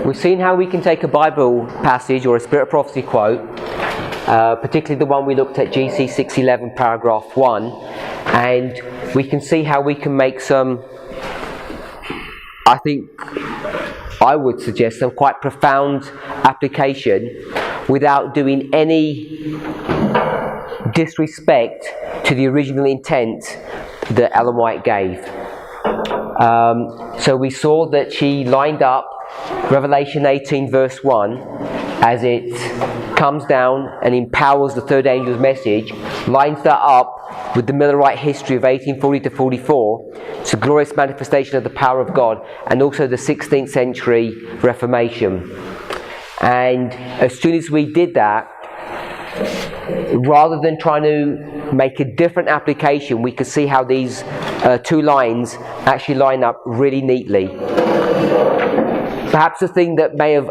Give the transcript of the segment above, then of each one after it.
We've seen how we can take a Bible passage or a Spirit of Prophecy quote, particularly the one we looked at, GC 611 paragraph 1, and we can see how we can make some, I would suggest, some quite profound application without doing any disrespect to the original intent that Ellen White gave. So we saw that she lined up Revelation 18 verse 1 as it comes down and empowers the third angel's message, lines that up with the Millerite history of 1840 to 44. It's a glorious manifestation of the power of God, and also the 16th century Reformation. And as soon as we did that, rather than trying to make a different application, we could see how these two lines actually line up really neatly. Perhaps the thing that may have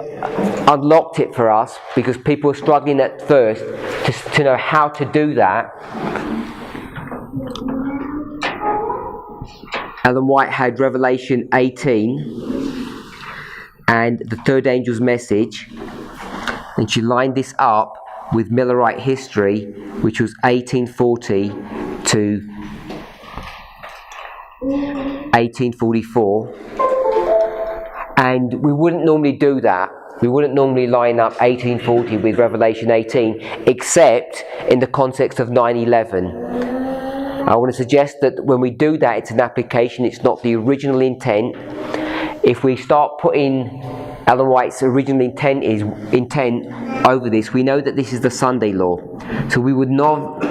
unlocked it for us, because people were struggling at first to know how to do that, Ellen White had Revelation 18 and the third angel's message, and she lined this up with Millerite history, which was 1840 to 1844. And we wouldn't normally do that. We wouldn't normally line up 1840 with Revelation 18, except in the context of 9/11. I want to suggest that when we do that, it's an application, it's not the original intent. If we start putting Ellen White's original intent over this, we know that this is the Sunday law. So we would not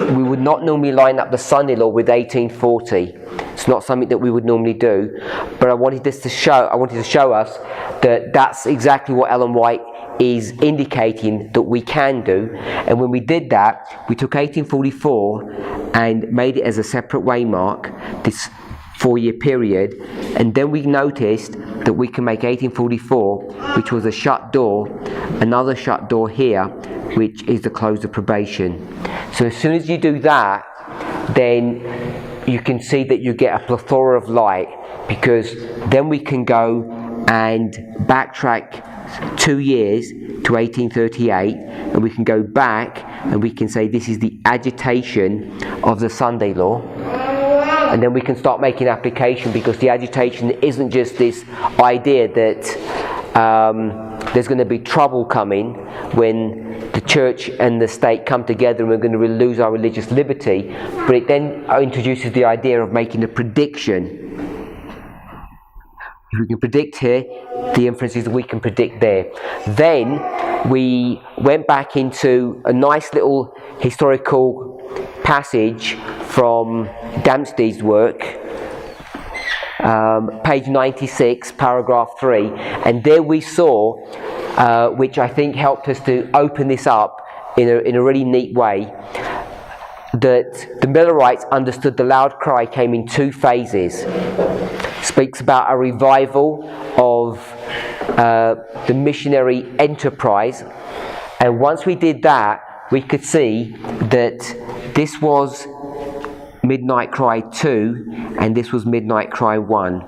normally line up the Sunday law with 1840. It's not something that we would normally do. But I wanted to show us that that's exactly what Ellen White is indicating that we can do. And when we did that, we took 1844 and made it as a separate waymark, this 4-year period, and then we noticed that we can make 1844, which was a shut door, another shut door here, which is the close of probation. So as soon as you do that, then you can see that you get a plethora of light, because then we can go and backtrack 2 years to 1838, and we can go back and we can say this is the agitation of the Sunday law. And then we can start making application, because the agitation isn't just this idea that there's going to be trouble coming when the church and the state come together and we're going to lose our religious liberty, but it then introduces the idea of making a prediction. If we can predict here, the inference is that we can predict there. Then we went back into a nice little historical passage from Dempsey's work, page 96, paragraph 3, and there we saw, which I think helped us to open this up in a really neat way, that the Millerites understood the loud cry came in 2 phases. Speaks about a revival of the missionary enterprise, and once we did that, we could see that this was Midnight Cry 2 and this was Midnight Cry 1.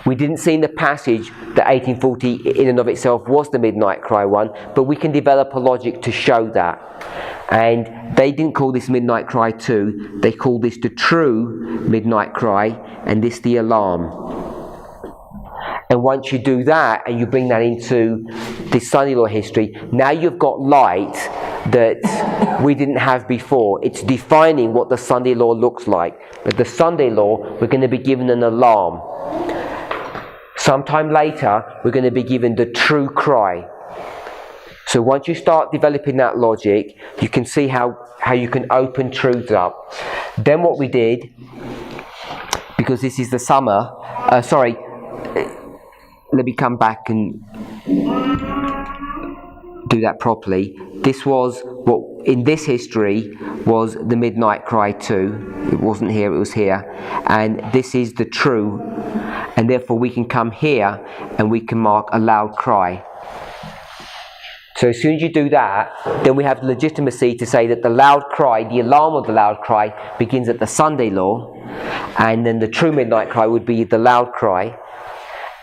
We didn't see in the passage that 1840 in and of itself was the Midnight Cry 1, but we can develop a logic to show that. And they didn't call this Midnight Cry 2, they called this the true Midnight Cry, and this the alarm. And once you do that and you bring that into the Sunday law history, now you've got light that we didn't have before. It's defining what the Sunday law looks like. With the Sunday law, we're going to be given an alarm. Sometime later, we're going to be given the true cry. So once you start developing that logic, you can see how you can open truths up. Then what we did, because this is the summer, let me come back and do that properly. This was what in this history was the Midnight Cry 2. It wasn't here, it was here. And this is the true. And therefore we can come here and we can mark a loud cry. So as soon as you do that, then we have legitimacy to say that the loud cry, the alarm of the loud cry, begins at the Sunday law, and then the true midnight cry would be the loud cry.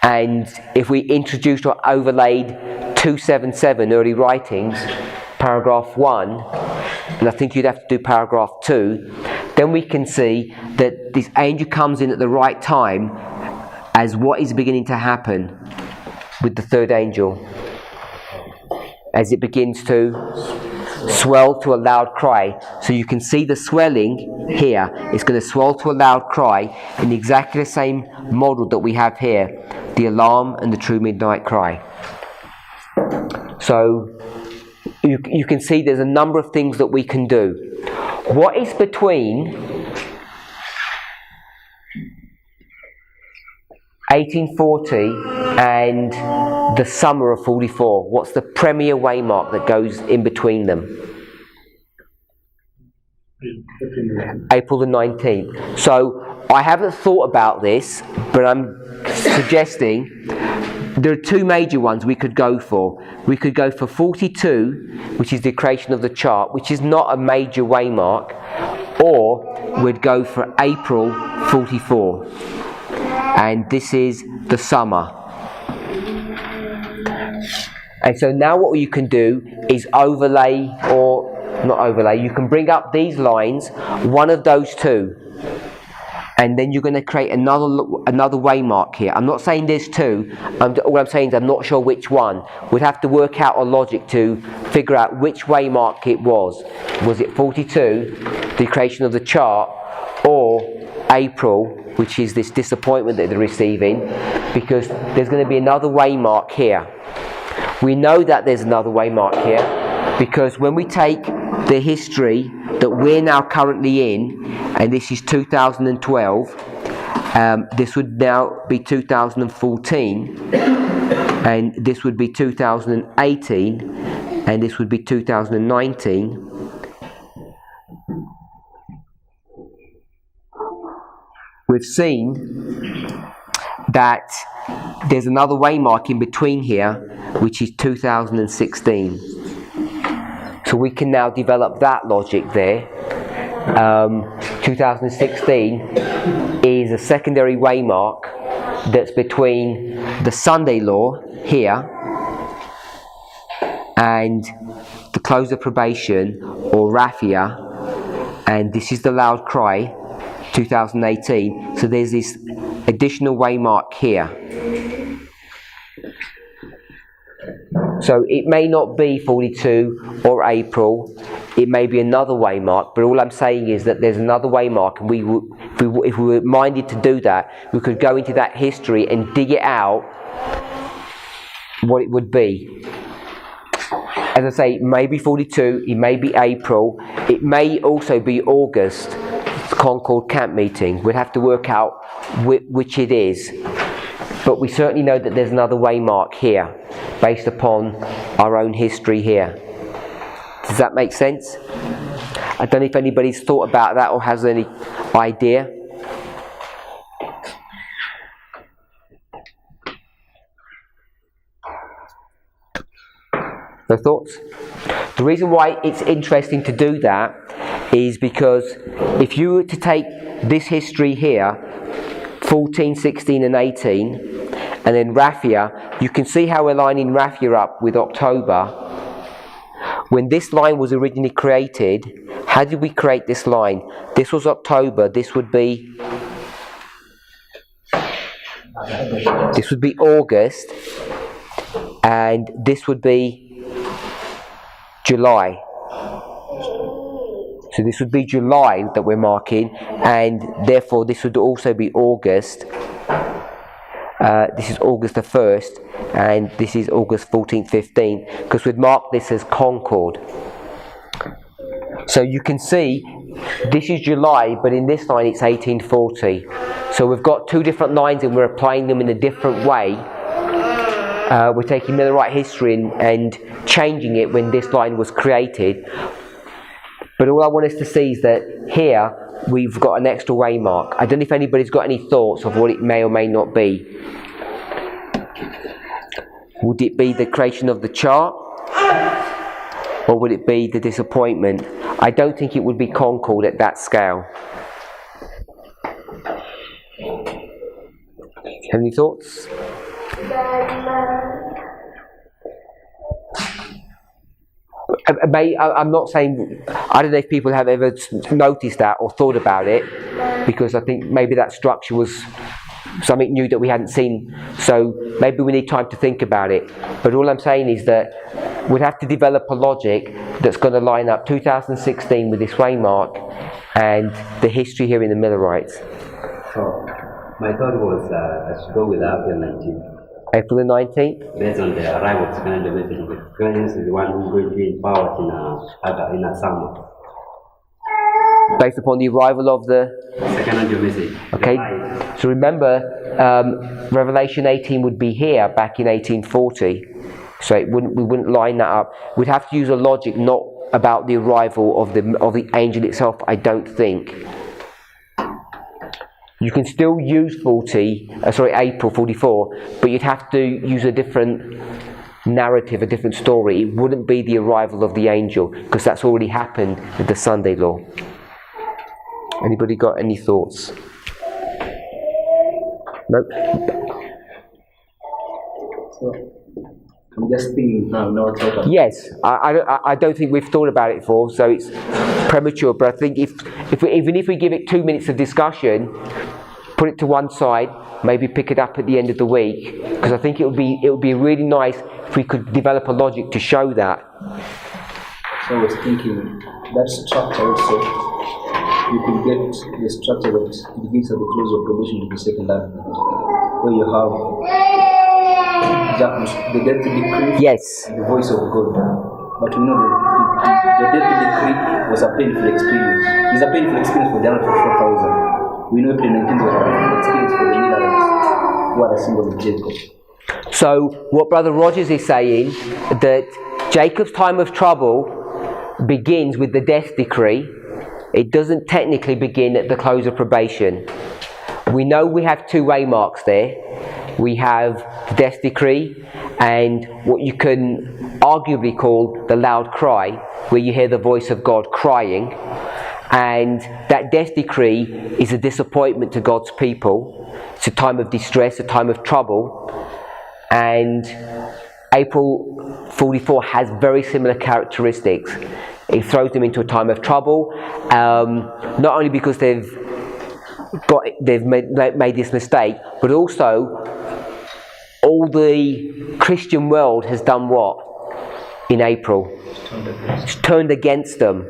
And if we introduced or overlaid 277 early writings, paragraph 1, and I think you'd have to do paragraph 2, then we can see that this angel comes in at the right time as what is beginning to happen with the third angel. As it begins to swell to a loud cry. So you can see the swelling here. It's going to swell to a loud cry in exactly the same model that we have here. The alarm and the true midnight cry. So you can see there's a number of things that we can do. What is between 1840 and the summer of 44? What's the premier waymark that goes in between them? April the 19th. So I haven't thought about this, but I'm suggesting there are two major ones we could go for. We could go for 42, which is the creation of the chart, which is not a major waymark, or we'd go for April 44. And this is the summer. And so now what you can do is overlay, or not overlay, you can bring up these lines, one of those two, and then you're going to create another waymark here. I'm not saying there's two, all I'm saying is I'm not sure which one. We'd have to work out our logic to figure out which waymark it was. Was it 42, the creation of the chart, or April, which is this disappointment that they're receiving, because there's going to be another waymark here. We know that there's another waymark here because when we take the history that we're now currently in, and this is 2012, this would now be 2014, and this would be 2018, and this would be 2019. We've seen that there's another waymark in between here, which is 2016. So we can now develop that logic there. 2016 is a secondary waymark that's between the Sunday law here and the close of probation, or Raphia, and this is the loud cry, 2018. So there's this additional waymark here. So it may not be 42 or April, it may be another waymark, but all I'm saying is that there's another waymark, and if we were minded to do that, we could go into that history and dig it out, what it would be. As I say, it may be 42, it may be April, it may also be August, Concord camp meeting. We'd have to work out which it is. But we certainly know that there's another waymark here, based upon our own history here. Does that make sense? I don't know if anybody's thought about that or has any idea. No thoughts? The reason why it's interesting to do that is because if you were to take this history here, 14, 16 and 18, and then Raphia, you can see how we're lining Raphia up with October. When this line was originally created, how did we create this line? This was October, this would be August, and this would be July. So this would be July that we're marking, and therefore this would also be August. This is August the 1st, and this is August 14th, 15th, because we'd mark this as Concord. So you can see this is July, but in this line it's 1840. So we've got two different lines and we're applying them in a different way. We're taking Millerite history and changing it when this line was created. But all I want us to see is that here we've got an extra waymark. I don't know if anybody's got any thoughts of what it may or may not be. Would it be the creation of the chart? Or would it be the disappointment? I don't think it would be Concord at that scale. Have any thoughts? I'm not saying, I don't know if people have ever noticed that or thought about it, because I think maybe that structure was something new that we hadn't seen, so maybe we need time to think about it. But all I'm saying is that we'd have to develop a logic that's going to line up 2016 with this waymark and the history here in the Millerites. So, my thought was I should go with April 19th. April the 19th? Based on the arrival of second angel message, because second angel is the one who's going to be empowered in a summer. Based upon the arrival of the second angel message. Okay, so remember, Revelation 18 would be here back in 1840, so we wouldn't line that up. We'd have to use a logic not about the arrival of the angel itself, I don't think. You can still use April 44, but you'd have to use a different narrative, a different story. It wouldn't be the arrival of the angel, because that's already happened with the Sunday law. Anybody got any thoughts? Nope. So, I'm just thinking now. Yes, I don't think we've thought about it before, so it's premature. But I think even if we give it 2 minutes of discussion, put it to one side, maybe pick it up at the end of the week, because I think it would be really nice if we could develop a logic to show that. So I was thinking that structure also, you could get the structure that it gives at the close of probation to the second advent, where you have the death decree Yes. and the voice of God. But we know that the death decree was a painful experience. It's a painful experience for the other 4,000. We know April 19th was a painful experience for the Millerites, who are a symbol of Jacob. So what Brother Rogers is saying, that Jacob's time of trouble begins with the death decree. It doesn't technically begin at the close of probation. We know we have two waymarks there. We have the death decree and what you can arguably call the loud cry, where you hear the voice of God crying. And that death decree is a disappointment to God's people. It's a time of distress, a time of trouble. And April 44 has very similar characteristics. It throws them into a time of trouble, not only because they've made this mistake, but also all the Christian world has done what in April? It's turned against them,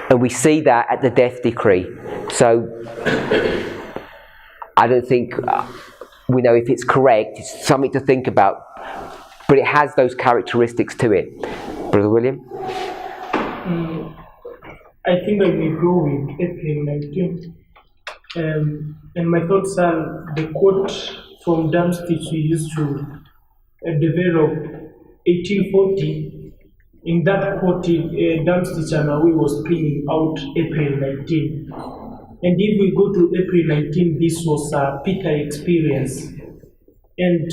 and we see that at the death decree. So I don't think we know if it's correct. It's something to think about, but it has those characteristics to it. Brother William? I think I will go with April 19th. And my thoughts are the quote from Darmstadt we used to develop 1840. In that quote, Darmstadt and Awi was bringing out April 19. And if we go to April 19, this was a Peter experience. And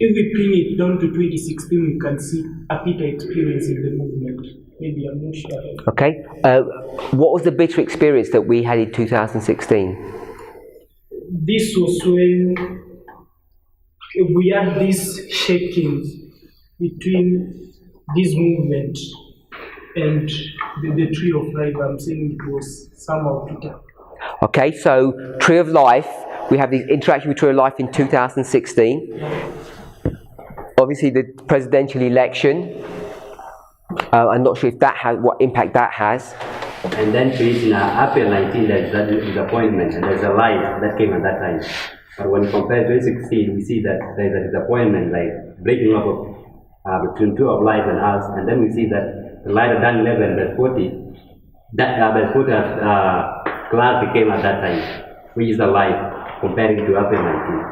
if we bring it down to 2016, we can see a Peter experience in the movement. Maybe I'm not sure. Okay. What was the bitter experience that we had in 2016? This was when we had this shaking between this movement and the Tree of Life. I'm saying it was somehow Peter. Okay, so Tree of Life, we have the interaction with Tree of Life in 2016. Obviously the presidential election, I'm not sure if that has what impact that has. And then in April 19, there's that disappointment, and there's a light that came at that time. But when you compare 2016, we see that there's a disappointment, like breaking up of, between two of light and us, and then we see that the light of Daniel 11, verse 40, that verse 40 clarity came at that time, which is a light comparing to April 19.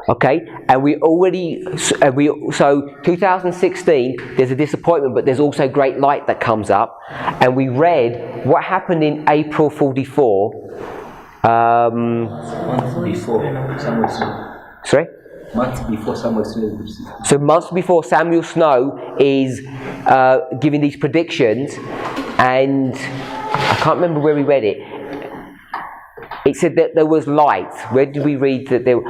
Okay, and so 2016, there's a disappointment, but there's also great light that comes up. And we read what happened in April 44. Months before Samuel Snow. Sorry? Months before Samuel Snow. So months before Samuel Snow is giving these predictions, and I can't remember where we read it. It said that there was light. Where did we read that there?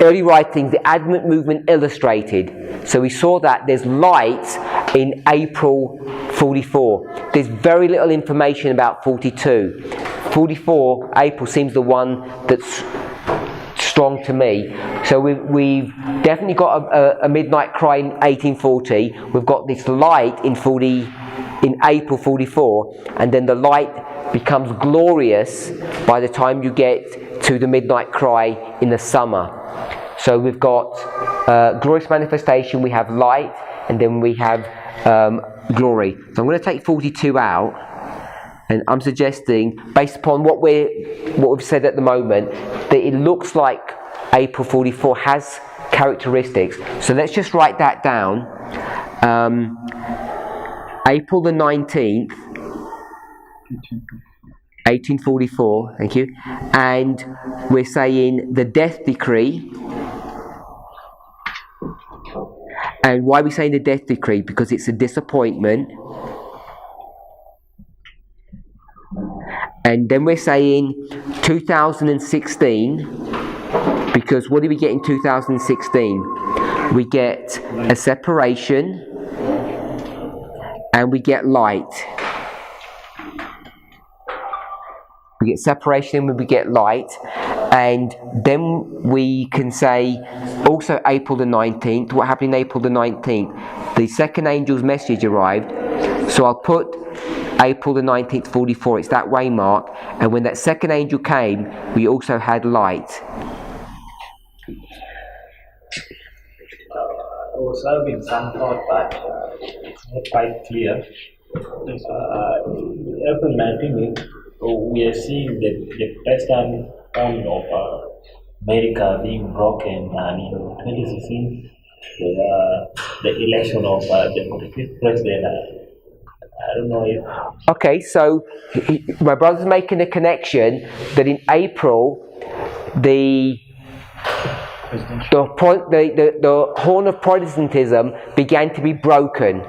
Early writings, the Advent movement illustrated. So we saw that there's light in April 44. There's very little information about 42. 44, April seems the one that's strong to me. So we've definitely got a midnight cry in 1840. We've got this light in April 44, and then the light becomes glorious by the time you get to the midnight cry in the summer. So we've got glorious manifestation, we have light, and then we have glory. So I'm going to take 42 out, and I'm suggesting, based upon what we've said at the moment, that it looks like April 44 has characteristics. So let's just write that down. April the 19th, 1844, thank you. And we're saying the death decree. And why are we saying the death decree? Because it's a disappointment. And then we're saying 2016, because what do we get in 2016? We get a separation, and we get light. We get separation and we get light. And then we can say also April the 19th. What happened in April the 19th? The second angel's message arrived. So I'll put April the 19th, 44. It's that way mark. And when that second angel came, we also had light. I was having some thought, but it's not quite clear. April 19th, we are seeing the Western horn of America being broken, and in 2016, the election of the 45th president. I don't know if... Okay, so my brother's making a connection that in April, the horn of Protestantism began to be broken,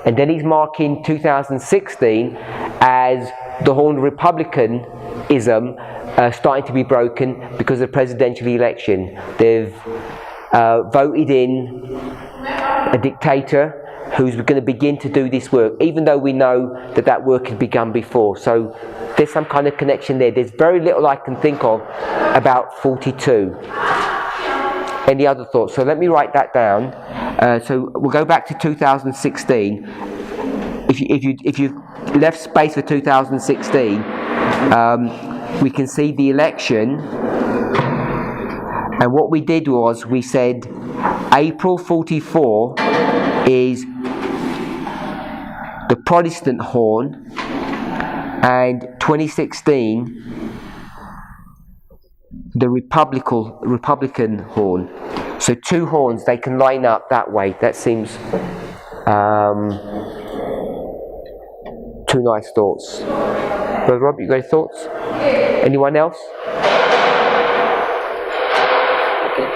and then he's marking 2016 as the horn of Republicanism starting to be broken because of the presidential election. They've voted in a dictator who's going to begin to do this work, even though we know that work had begun before. So there's some kind of connection there. There's very little I can think of about 42. Any other thoughts? So let me write that down. So we'll go back to 2016. If you left space for 2016, we can see the election. And what we did was we said April 44 is the Protestant horn, and 2016 the Republican horn. So two horns, they can line up that way. That seems two nice thoughts. Brother Rob, you got any thoughts? Anyone else?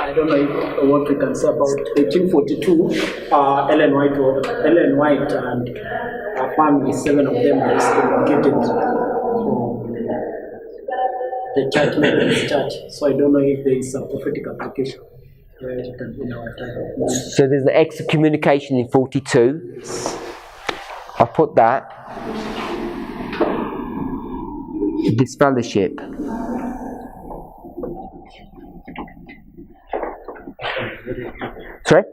I don't know what we can say about 1842. Ellen White and her family, 7 of them are excommunicated from the church, Methodist church. So I don't know if there is a prophetic application in our time. So there's an excommunication in 42. I'll put that. Disfellowship. Sorry?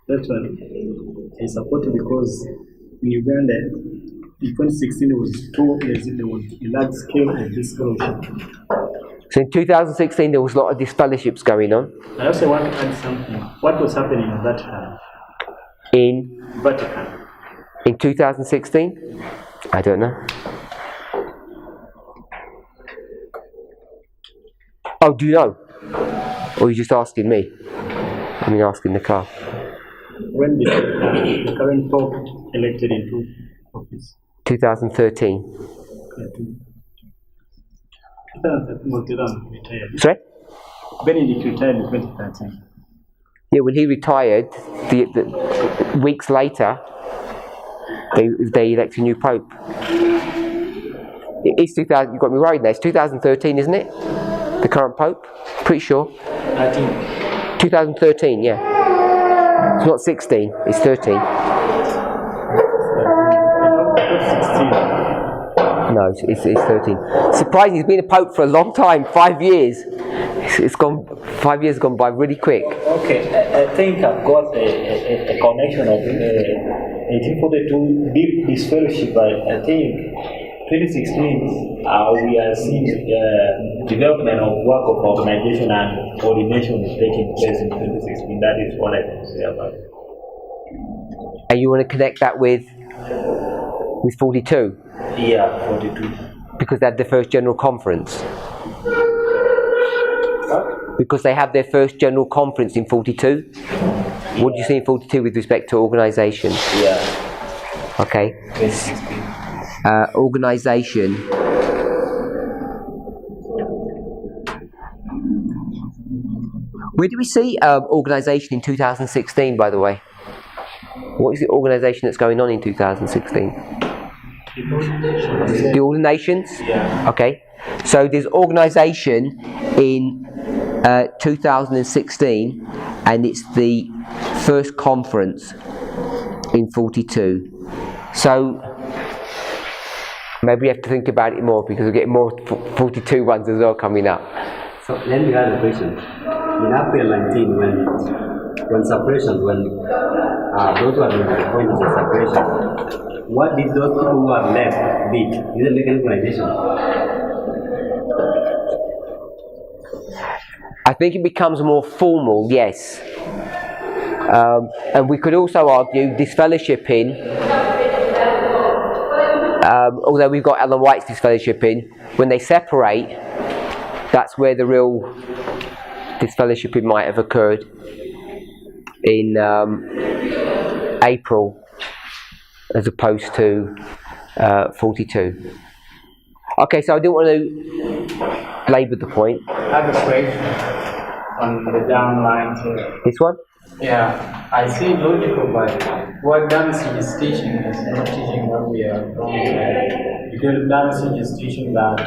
That one I support it because in Uganda in 2016 there was a large scale of disfellowship. So in 2016 there was a lot of disfellowships going on. I also want to add something. What was happening in Vatican? In Vatican. In 2016? I don't know. Oh, do you know? Or are you just asking me? I mean, asking the car. When did the current Pope elected into office? 2013. Sorry? Benedict retired in 2013. Yeah, when he retired, the weeks later, they elected a new Pope. It's 2000. You've got me worried there. It's 2013, isn't it? The current Pope? Pretty sure. 2013, yeah. It's not 16, it's 13. No, it's 13. Surprising, he's been a Pope for a long time, 5 years. It's gone, 5 years gone by really quick. Okay, I think I've got a connection of 1842 deep disfellowship. I think 2016 we are seeing development of work of organization and coordination is taking place in 2016. That is what I can say about it. And you want to connect that with 42? Yeah, 42. Because they had their first general conference. Because they have their first general conference in 42. What do you see in 42 with respect to organisation? Yeah. Okay. 2016. Organisation. Where do we see organisation in 2016, by the way? What is the organisation that's going on in 2016? The ordinations? Yeah. Okay. So there's organisation in 2016, and it's the first conference in 42. So maybe we have to think about it more, because we'll get more 42 ones as well coming up. So let me ask a question. In April 19, when separation, when those who are at the point of the separation, what did those people who are left did? Did they make an organization? I think it becomes more formal, yes. And we could also argue disfellowshipping, although we've got Ellen White's disfellowshipping, when they separate, that's where the real disfellowshipping might have occurred, in April, as opposed to 42. Okay, so I didn't want to labour the point. I have a question on the downline here. This one? Yeah, I see logical, but what Dancing is teaching is not teaching what we are doing. Because Dancing is teaching that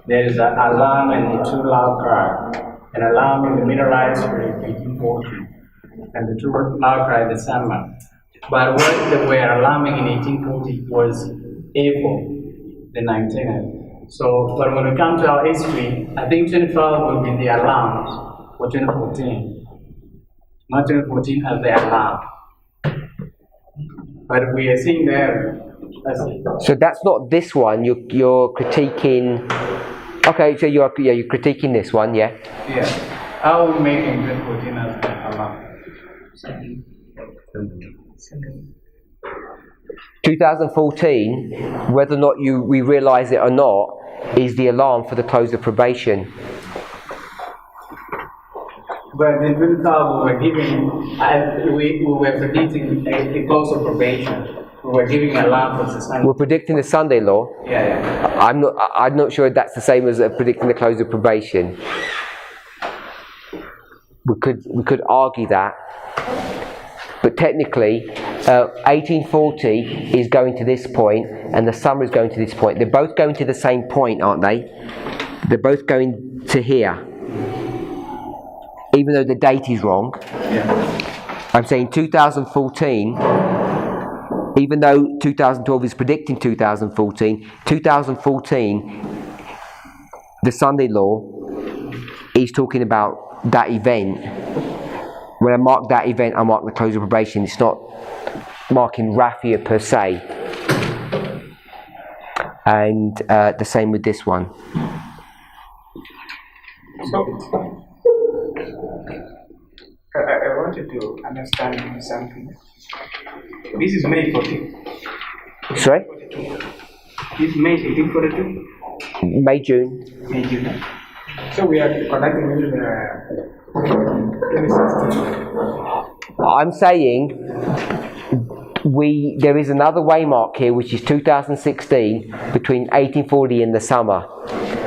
there is an alarm and a two loud cry. An alarm in the Middle Rights for 1840, and the two loud cry the summer. But what they were alarming in 1840 was April the 19th. So, but when we come to our history, I think 25 will be the alarms for 2014. Not 2014 as the alarm. But we are seeing there. So that's not this one. You're critiquing. Okay, so you're critiquing this one, yeah. Yeah. How are we making 2014 as the alarm? 2014, whether or not we realise it or not, is the alarm for the close of probation. But in 2012 we were giving, we were predicting a close of probation. We were giving an alarm for society. We're predicting the Sunday law. Yeah. I'm not sure that's the same as predicting the close of probation. We could argue that. But technically, 1840 is going to this point, and the summer is going to this point. They're both going to the same point, aren't they? They're both going to here, even though the date is wrong. Yeah. I'm saying 2014, even though 2012 is predicting 2014, the Sunday law is talking about that event. When I mark that event, I mark the close of probation. It's not marking raffia per se. And the same with this one. So, I wanted to understand something. This is May 14. Sorry? This is May 1842? May, June. May, June. So we are connecting with the 2016. I'm saying there is another waymark here, which is 2016, between 1840 and the summer.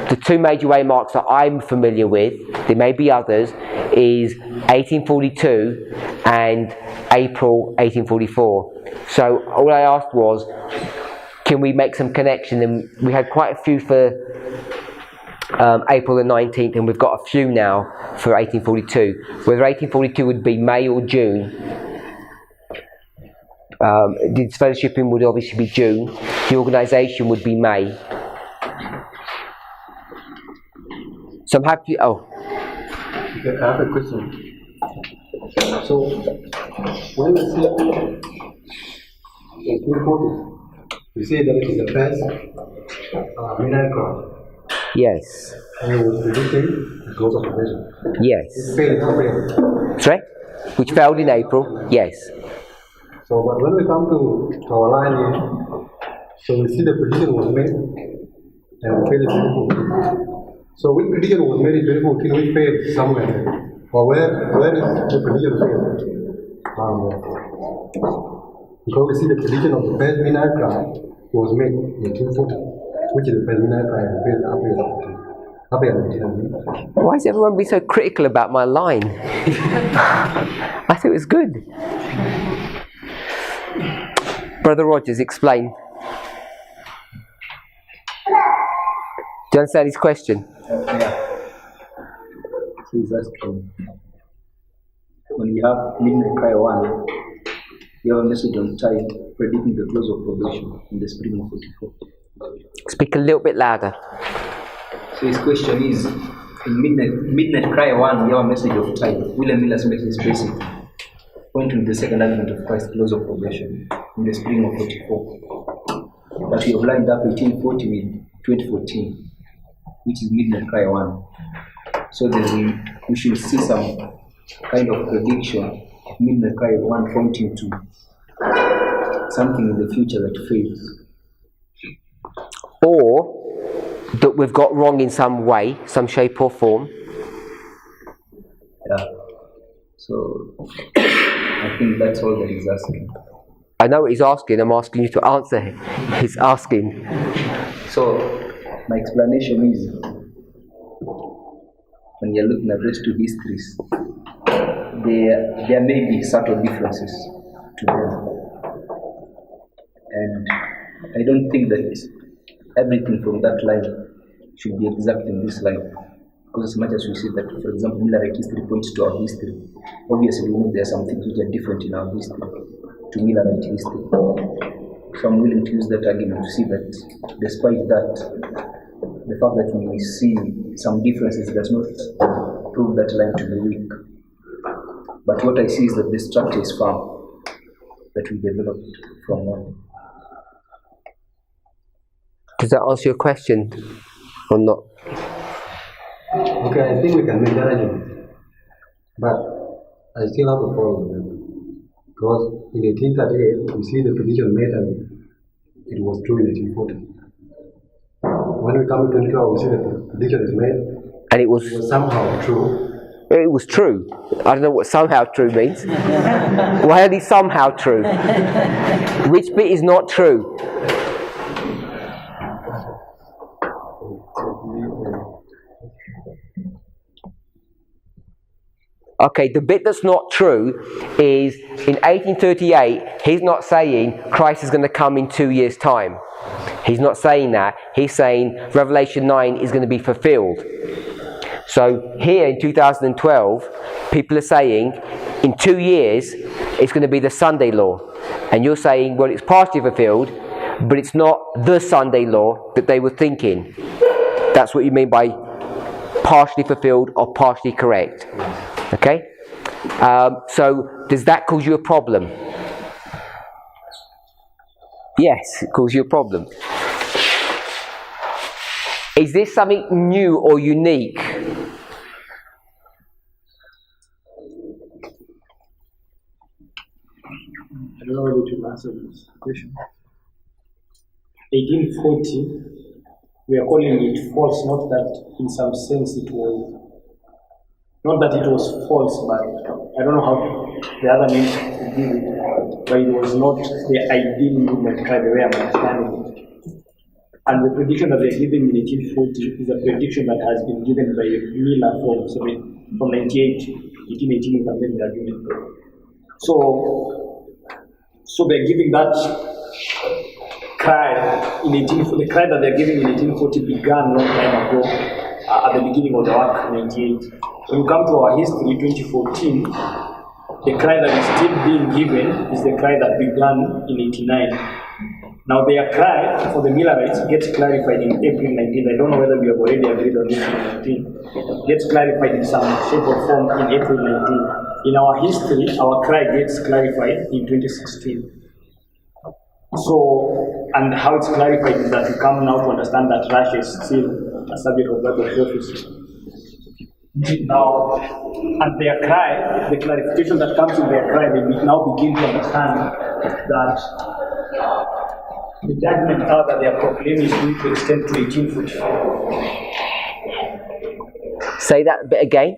The two major waymarks that I'm familiar with, there may be others, is 1842 and April 1844. So all I asked was, can we make some connection? And we had quite a few for April the 19th, and we've got a few now for 1842. Whether 1842 would be May or June. The fellowshipping would obviously be June. The organisation would be May. So I'm happy. Oh, Okay, I have a question. So, when we see 1840, we say that it is the first mineral crop. yes, And it was predicting the close of population. yes. It failed in April. Sorry? Which failed in April? Yes. So, but when we come to our line here, so we see the prediction was made and we failed in 2014. So, which prediction was made in 2014, which failed somewhere there? Or where did the prediction fail? Because we see the prediction of the first mineral crop was made in 1840, which is the first mineral crop and failed April 19. Why is everyone being so critical about my line? I thought it was good. Brother Rogers, explain. Do you understand his question? Yeah. So he's asking, when you have midnight cry 1, you have a message on time predicting the close of probation in the spring of 44. Speak a little bit louder. So his question is, in midnight cry 1, you have a message of time. William Miller's message is basically pointing to the second advent of Christ, close of probation in the spring of 44. But we have lined up 1840 with 2014, which is midnight cry 1. So then we should see some kind of prediction of midnight cry 1 pointing to something in the future that fails. Or that we've got wrong in some way, some shape or form. Yeah. So I think that's all that he's asking. I know what he's asking, I'm asking you to answer him. He's asking. So my explanation is, when you're looking at those two histories, there may be subtle differences to them. And I don't think that everything from that line should be exact in this line. Because as much as we say that, for example, Millerite history points to our history, obviously we know there are some things which are different in our history to Millerite history. So I'm willing to use that argument to see that despite that, the fact that we see some differences does not prove that line to be weak. But what I see is that the structure is firm that we developed from one. Does that answer your question or not? Okay, I think we can make that argument. But I still have a problem with that. Because in 1838, we see the prediction made and it was true in 1840. When we come to 2012, we see that the prediction is made And it was somehow true. It was true. I don't know what somehow true means. Why only somehow true? Which bit is not true? Okay, the bit that's not true is in 1838, he's not saying Christ is going to come in 2 years' time. He's not saying that. He's saying Revelation 9 is going to be fulfilled. So here in 2012, people are saying in 2 years it's going to be the Sunday law. And you're saying, well, it's partially fulfilled, but it's not the Sunday law that they were thinking. That's what you mean by partially fulfilled or partially correct. Okay? So does that cause you a problem? Yes, it causes you a problem. Is this something new or unique? I don't know whether to answer this question. 1840, we are calling it false, not that in some sense it was, not that it was false, but I don't know how the other names to give it, but it was not the ideal movement tribe the way I'm understanding it. And the prediction that they're giving in 1840 is a prediction that has been given by Miller from 1818 with a made agreement. So they're giving that cry the cry that they're giving in 1840 began long time ago, at the beginning of the work, 98. When you come to our history, 2014, the cry that is still being given is the cry that began in 89. Now their cry for the Millerites gets clarified in April 19. I don't know whether we have already agreed on this in 19. Gets clarified in some shape or form in April 19. In our history, our cry gets clarified in 2016. So, and how it's clarified is that we come now to understand that Russia is still a subject of that prophecy. Now, and their cry, the clarification that comes in their cry, they now begin to understand that the judgment power that they are proclaiming is going to extend to 1844. Say that bit again.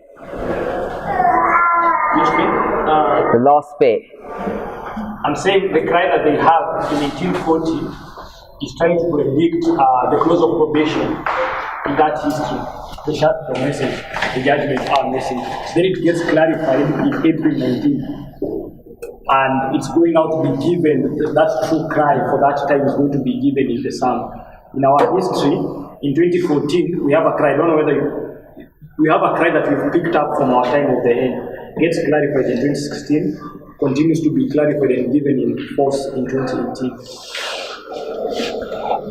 Which bit? The last bit. I'm saying the cry that they have in 1840 is trying to predict the close of probation in that history. The chapter message, the judgment hour message. Then it gets clarified in April 19. And it's going out to be given, that true cry for that time is going to be given in the psalm. In our history, in 2014, we have a cry. I don't know whether we have a cry that we've picked up from our time of the end. Gets clarified in 2016, continues to be clarified and given in force in 2018.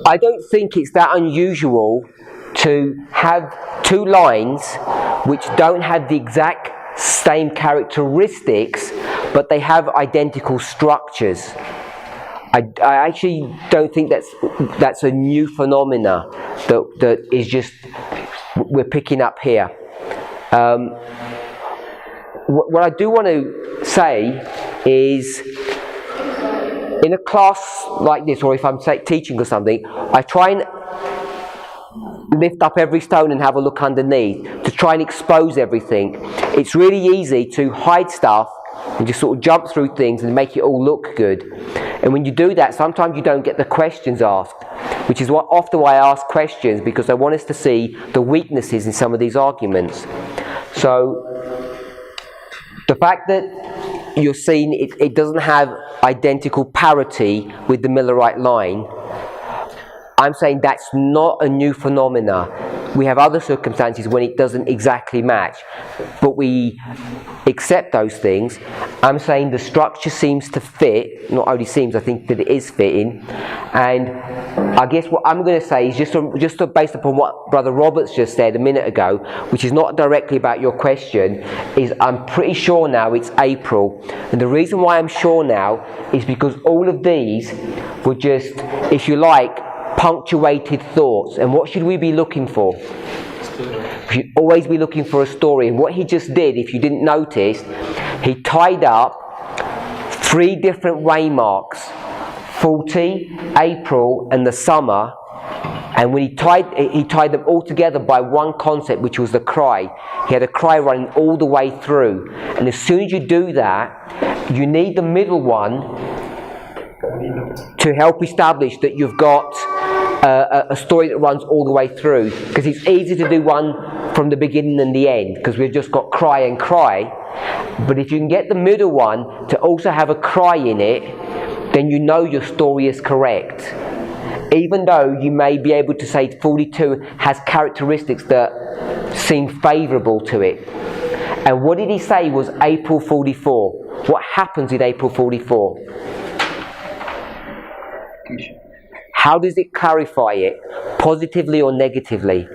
I don't think it's that unusual to have two lines which don't have the exact same characteristics, but they have identical structures. I actually don't think that's a new phenomena that is just we're picking up here. What I do want to say is, in a class like this, or if I'm teaching or something, I try and lift up every stone and have a look underneath to try and expose everything. It's really easy to hide stuff and just sort of jump through things and make it all look good. And when you do that, sometimes you don't get the questions asked, which is often why I ask questions, because I want us to see the weaknesses in some of these arguments. So the fact that you're seeing it doesn't have identical parity with the Millerite line, I'm saying that's not a new phenomena. We have other circumstances when it doesn't exactly match, but we accept those things. I'm saying the structure seems to fit, not only seems, I think that it is fitting, and I guess what I'm going to say is just based upon what Brother Roberts just said a minute ago, which is not directly about your question, is I'm pretty sure now it's April, and the reason why I'm sure now is because all of these were just, if you like, punctuated thoughts. And what should we be looking for? We should always be looking for a story. And what he just did, if you didn't notice, he tied up 3 different waymarks: 40, April, and the summer. And when he tied them all together by one concept, which was the cry. He had a cry running all the way through. And as soon as you do that, you need the middle one to help establish that you've got a story that runs all the way through, because it's easy to do one from the beginning and the end, because we've just got cry and cry. But if you can get the middle one to also have a cry in it, then you know your story is correct, even though you may be able to say 42 has characteristics that seem favourable to it. And what did he say was April 44? What happens in April 44? How does it clarify it? Positively or negatively?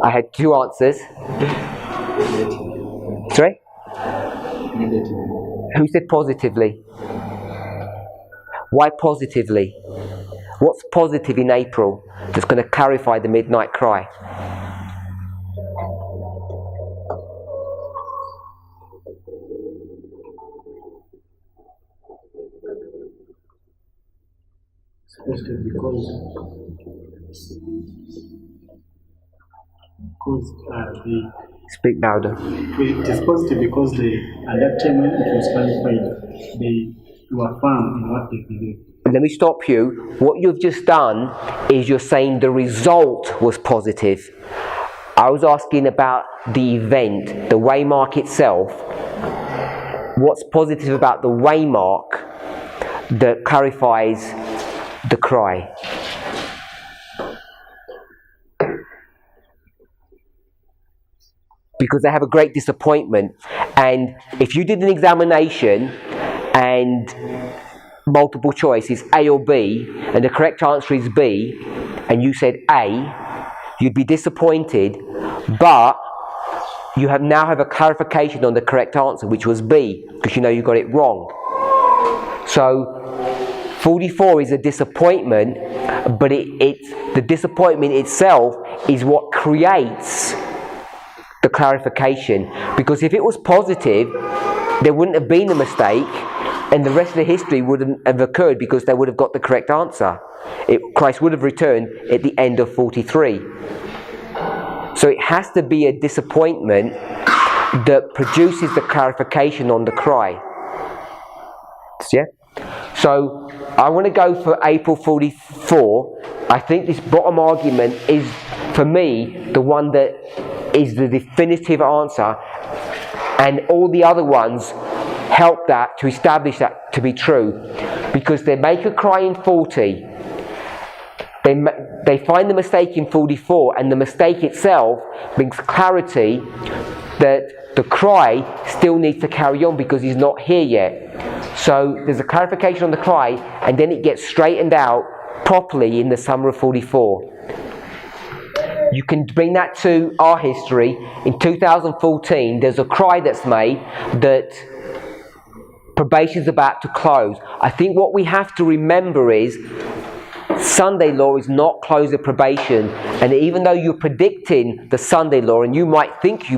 I had 2 answers. Sorry? Who said positively? Why positively? What's positive in April that's going to clarify the midnight cry? Because Speak louder. it is positive because at that time when it was qualified, they were firm in what they believed. Let me stop you. What you've just done is you're saying the result was positive. I was asking about the event, the waymark itself. What's positive about the waymark that clarifies the cry. Because they have a great disappointment. And if you did an examination and multiple choice is A or B, and the correct answer is B, and you said A, you'd be disappointed, but you now have a clarification on the correct answer, which was B, because you know you got it wrong. So 44 is a disappointment, but the disappointment itself is what creates the clarification. Because if it was positive, there wouldn't have been a mistake, and the rest of the history wouldn't have occurred because they would have got the correct answer. Christ would have returned at the end of 43. So it has to be a disappointment that produces the clarification on the cry. Yeah? So I want to go for April 44. I think this bottom argument is, for me, the one that is the definitive answer, and all the other ones help that to establish that to be true, because they make a cry in 40, they find the mistake in 44, and the mistake itself brings clarity that the cry still needs to carry on because he's not here yet. So there's a clarification on the cry, and then it gets straightened out properly in the summer of 44. You can bring that to our history. In 2014, there's a cry that's made that probation's about to close. I think what we have to remember is Sunday law is not close of probation, and even though you're predicting the Sunday law, and you might think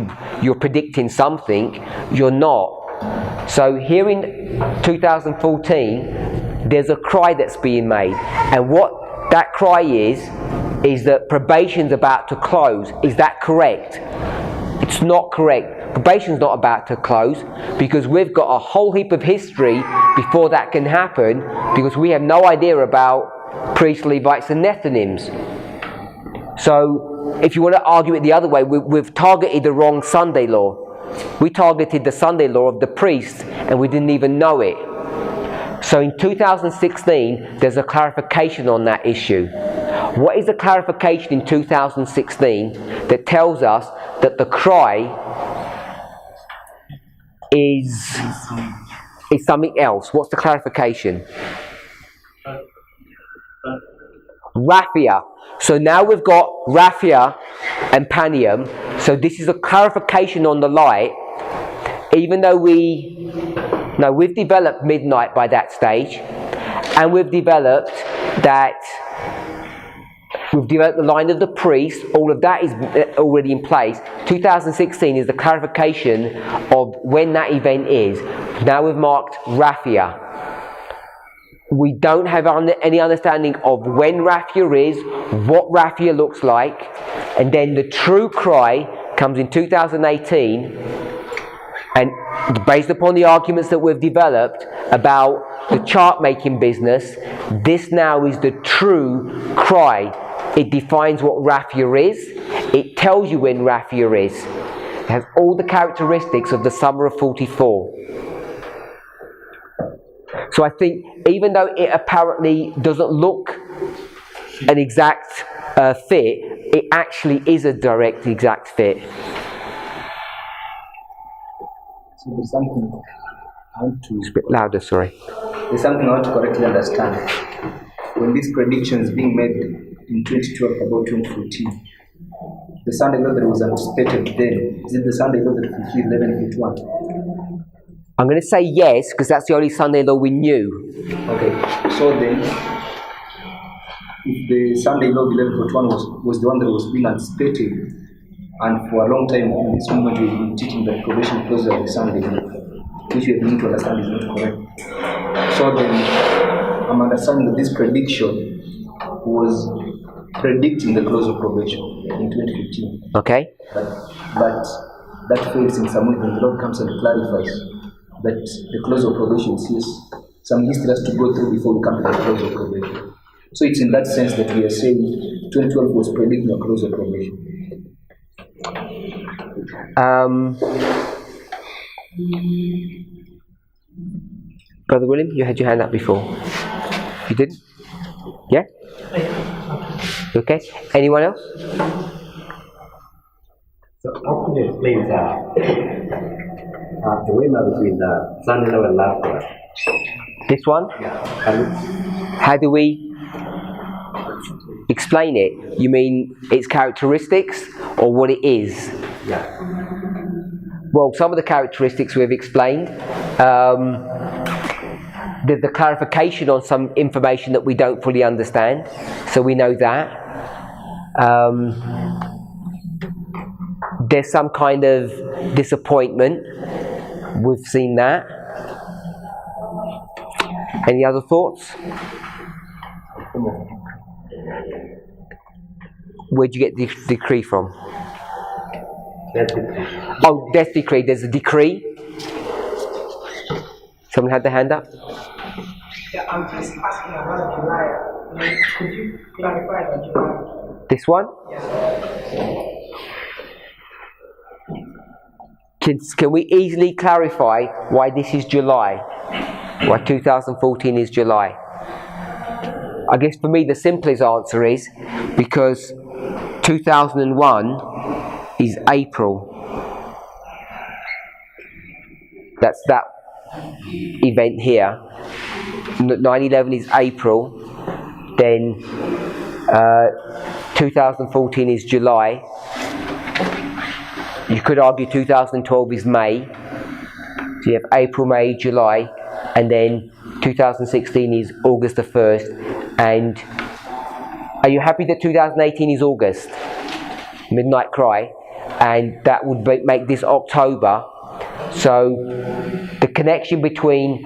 you're predicting something, you're not. So here in 2014, there's a cry that's being made, and what that cry is that probation's about to close. Is that correct? It's not correct. Probation's not about to close, because we've got a whole heap of history before that can happen, because we have no idea about priests, Levites and Nethinims. So if you want to argue it the other way, we've targeted the wrong Sunday law. We targeted the Sunday law of the priests, and we didn't even know it. So in 2016, there's a clarification on that issue. What is the clarification in 2016 that tells us that the cry is something else? What's the clarification? Raphia. So now we've got Raphia and Panium. So this is a clarification on the light. Even though we've developed midnight by that stage, and we've developed the line of the priest. All of that is already in place. 2016 is the clarification of when that event is. Now we've marked Raphia. We don't have any understanding of when Raphia is, what Raphia looks like, and then the true cry comes in 2018, and based upon the arguments that we've developed about the chart making business, this now is the true cry. It defines what Raphia is, it tells you when Raphia is, it has all the characteristics of the summer of 44. So I think, even though it apparently doesn't look an exact fit, it actually is a direct exact fit. So there's something I want to... It's a bit louder, sorry. There's something I want to correctly understand. When these predictions being made in 2012 about 2014, the Sunday law that was anticipated then, is it the Sunday law that fulfilled 1151? I'm going to say yes, because that's the only Sunday law we knew. Okay, so then, if the Sunday law 1141 was the one that was being anticipated, and for a long time in this moment we've been teaching that probation clause of the Sunday law, which we are beginning to understand is not correct. So then, I'm understanding that this prediction was predicting the close of probation in 2015. Okay. But that fails in some way, then the Lord comes and clarifies that the close of probation is some history has to go through before we come to the close of probation. So it's in that sense that we are saying 2012 was predicting a close of probation. Brother William, you had your hand up before. You didn't? Yeah? Okay. Anyone else? So how can you explain the dilemma between the Sunday law and love God? This one? How do we explain it? You mean its characteristics or what it is? Yeah. Well, some of the characteristics we've explained. There's the clarification on some information that we don't fully understand, so we know that. There's some kind of disappointment. We've seen that. Any other thoughts? Where'd you get the decree from? That's it. Oh, death decree. There's a decree. Someone had their hand up? Yeah, I'm just asking about July. Could you clarify that July? This one? Yes. Can we easily clarify why this is July? Why 2014 is July? I guess for me the simplest answer is because 2001 is April. That's that event here. 9/11 is April. Then 2014 is July. You could argue 2012 is May. So you have April, May, July, and then 2016 is August the 1st. And are you happy that 2018 is August? Midnight Cry. And that would make this October. So the connection between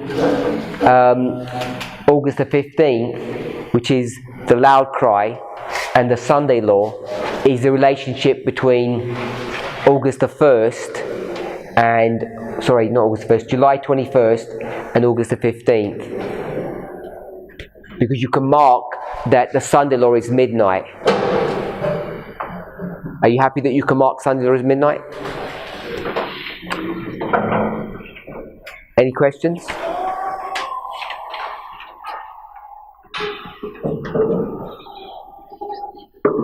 August the 15th, which is the loud cry, and the Sunday law, is the relationship between August the 1st and, sorry, not August the 1st, July 21st and August the 15th. Because you can mark that the Sunday law is midnight. Are you happy that you can mark Sunday law as midnight? Any questions?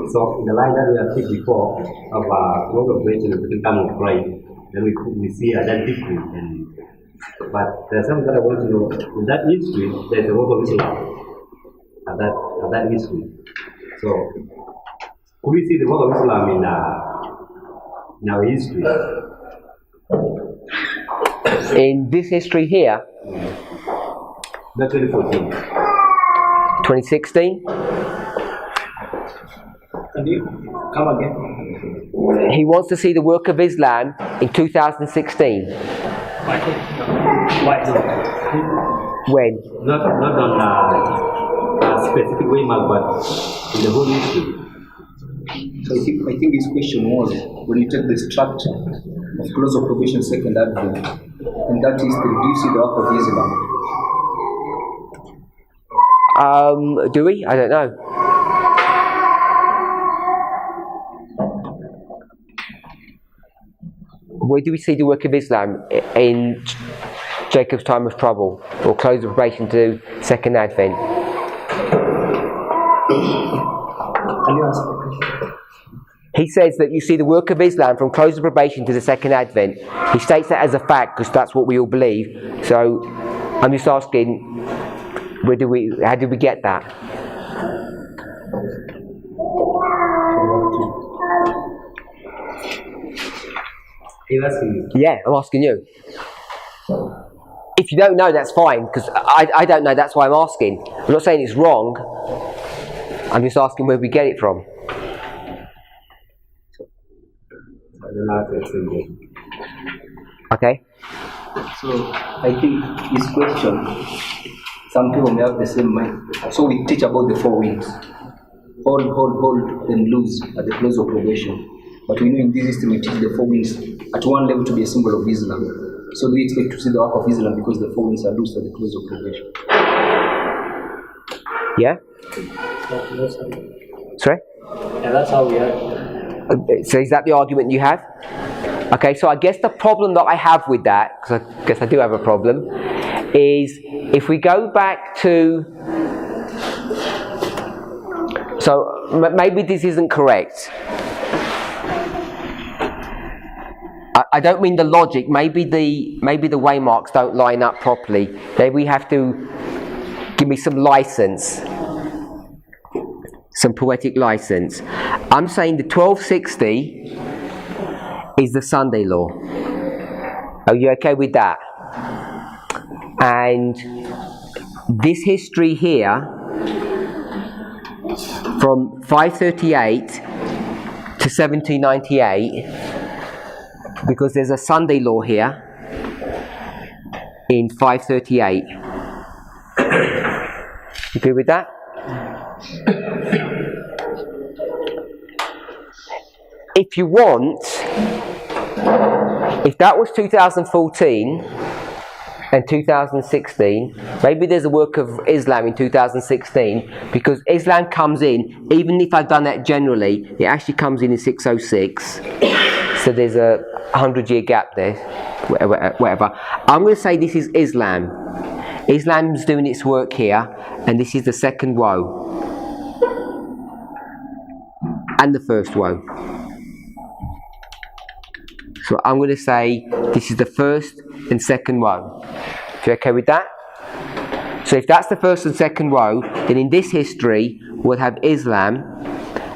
So in the line that we have seen before of work operation is the time of right, then we see that decree. But there's something that I want to know. In that history, there's a work of Islam at that history. So could we see the work of Islam in our history? In this history here, Not 2014. 2016, Can you come again? he wants to see the work of Islam in 2016. Why? When? Not on a specific way, but in the whole history. So I think his question was, when you take the structure of close of probation, second advent, and that is to do you see the work of Islam? Do we? I don't know. Where do we see the work of Islam in Jacob's time of trouble, or close of probation to second advent? Can you answer the question? He says that you see the work of Islam from close of probation to the second advent. He states that as a fact because that's what we all believe. So I'm just asking, how did we get that? He was asking Yeah, I'm asking you. If you don't know, that's fine, because I don't know, that's why I'm asking. I'm not saying it's wrong, I'm just asking where we get it from. I don't know how to explain it. Okay? So I think his question, some people may have the same mind. So we teach about the four winds. Hold, and lose at the close of probation. But we know in this system we teach the four winds at one level to be a symbol of Islam. So we expect to see the work of Islam because the four winds are loose at the close of probation. Yeah? Sorry? And that's how we are. So is that the argument you have? Okay, so I guess the problem that I have with that, because I guess I do have a problem, is if we go back to maybe this isn't correct. I don't mean the logic. Maybe the waymarks don't line up properly. Maybe we have to give me some license, some poetic license. I'm saying the 1260 is the Sunday law. Are you okay with that? And this history here, from 538 to 1798, because there's a Sunday law here in 538. You agree with that? If you want, if that was 2014 and 2016, maybe there's a work of Islam in 2016, because Islam comes in, even if I've done that generally, it actually comes in 606. So there's a 100-year gap there, whatever. I'm going to say this is Islam. Islam's doing its work here, and this is the second woe. And the first woe. So I'm going to say this is the first and second woe. Are you okay with that? So if that's the first and second woe, then in this history we'll have Islam,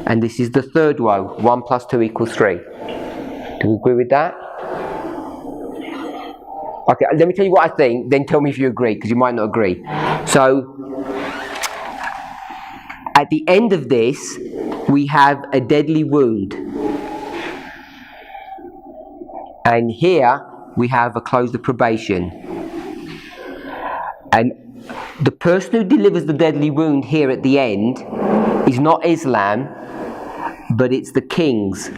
and this is the third woe. 1 + 2 = 3. Do you agree with that? Okay, let me tell you what I think, then tell me if you agree, because you might not agree. So, at the end of this, we have a deadly wound. And here, we have a close of probation. And the person who delivers the deadly wound here at the end is not Islam, but it's the kings.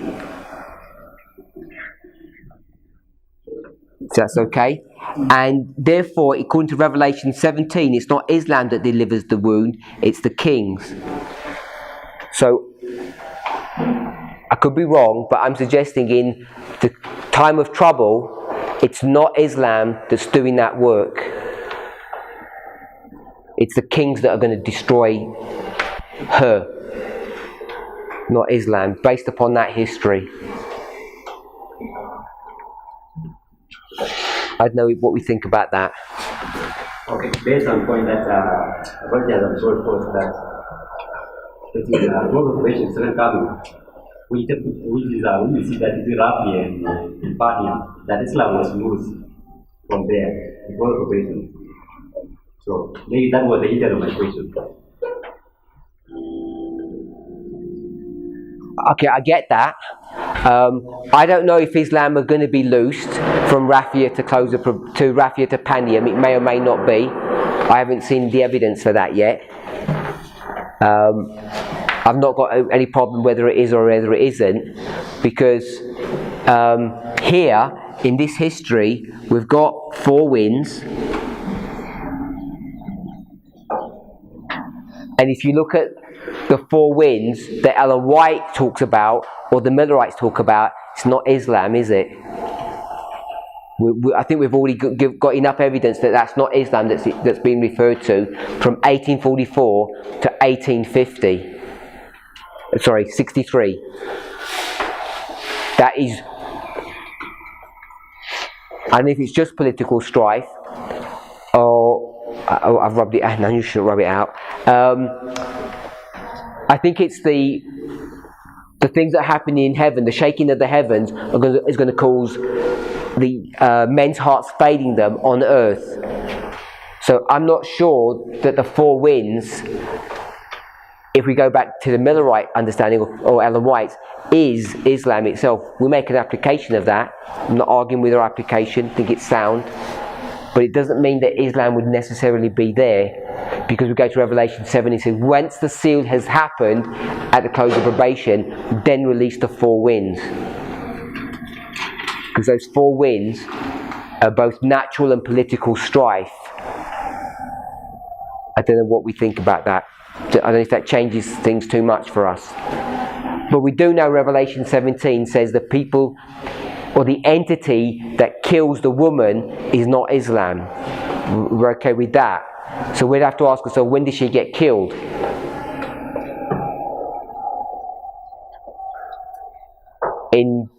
So that's okay. And therefore, according to Revelation 17, it's not Islam that delivers the wound, it's the kings. So, I could be wrong, but I'm suggesting in the time of trouble, it's not Islam that's doing that work. It's the kings that are going to destroy her, not Islam, based upon that history. I don't know what we think about that. Okay, based on point that Roger has observed first, that it is global question still coming. We see that it is roughly in Parminder, that Islam was loose from there, the global probation. So maybe that was the intent of my question. Okay, I get that. I don't know if Islam are going to be loosed from Raphia to Raphia to Panium. It may or may not be. I haven't seen the evidence for that yet. I've not got any problem whether it is or whether it isn't, because here in this history we've got 4 winds, and if you look at the 4 winds that Ellen White talks about, or the Millerites talk about, it's not Islam, is it? I think we've already got enough evidence that that's not Islam that's being referred to from 1844 to 1850. Sorry, 63. That is, I don't know if it's just political strife, or I've rubbed it out. No, you shouldn't rub it out. I think it's the things that happen in heaven, the shaking of the heavens, is going to cause the men's hearts failing them on earth. So I'm not sure that the 4 winds, if we go back to the Millerite understanding or Ellen White's, is Islam itself. We make an application of that. I'm not arguing with our application, I think it's sound. But it doesn't mean that Islam would necessarily be there, because we go to Revelation 7, it says, once the seal has happened at the close of probation, then release the 4 winds. Because those 4 winds are both natural and political strife. I don't know what we think about that. I don't know if that changes things too much for us. But we do know Revelation 17 says the people, or the entity that kills the woman, is not Islam. We're okay with that. So we'd have to ask ourselves, when did she get killed? in